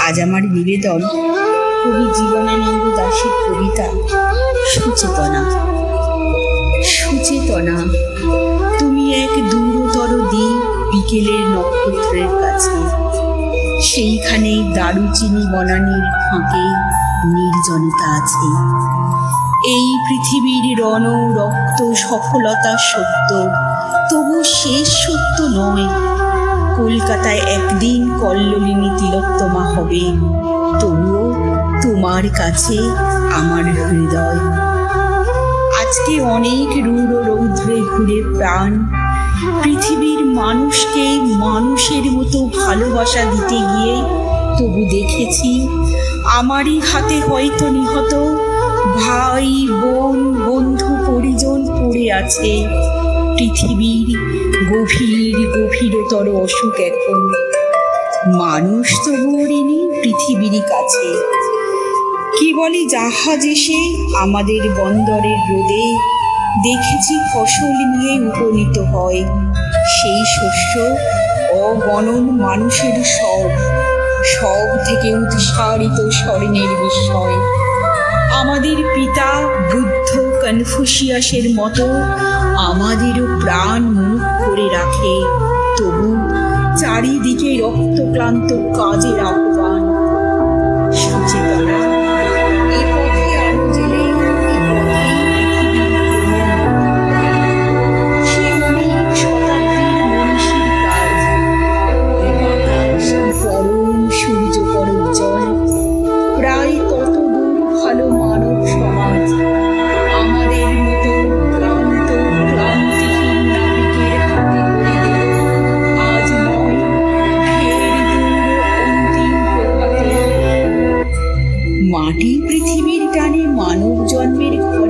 আজ আমার নিবেদন কবি জীবনানন্দ দাশের কবিতা সুচেতনা। সুচেতনা, তুমি এক দূরতর দ্বীপ বিকেলের নক্ষত্রের কাছে, সেইখানেই দারুচিনি বনানীর ফাঁকে নির্জনতা আছে। এই পৃথিবীর রণ রক্ত সফলতা সত্য, তবু শেষ সত্য নয়। কলকাতায় একদিন কল্লোলিনী তিলোত্তমা হবে, তবুও তোমার কাছে আমার হৃদয়। আজকে অনেক রূঢ় রৌদ্রে ঘুরে প্রাণ, পৃথিবীর মানুষকে মানুষের মতো ভালোবাসা দিতে গিয়ে তবু দেখেছি আমারই হাতে হয়তো নিহত ভাই বোন বন্ধু পরিজন পড়ে আছে। পৃথিবীর গভীরতর অসুখ এখন, মানুষ তবুও ঋণী পৃথিবীরই কাছে। কি বলি জাহাজ এসে আমাদের বন্দরের রোদে, দেখেছি ফসল নিয়ে উপনীত হয় সেই শস্য অগণন মানুষের সব থেকে উৎসারিত স্বর্ণের বিস্ময়। আমাদের পিতা বুদ্ধ কনফুসিয়াসের মতো আমাদেরও প্রাণ মুখ করে রাখে, তবু চারিদিকে রক্তক্লান্ত কাজের আহ্বান। সুচেতনা, এ পথে আলো জেলে, এ পথেই পৃথিবীর ভ্রমণ। সে অনেক শতাব্দীর মনীষীর কাজ, পরম সূর্য পর উজ্জ্বল, প্রায় তত দূর ভালো মানব সমাজ। আমাদের মতো ক্লান্তিহীন নাবিকের হাতে গড়ে দেব আজ নয় ফের দূর অন্তিম প্রভাতে। মাটি পৃথিবীর টানে মানব জন্মের ঘরে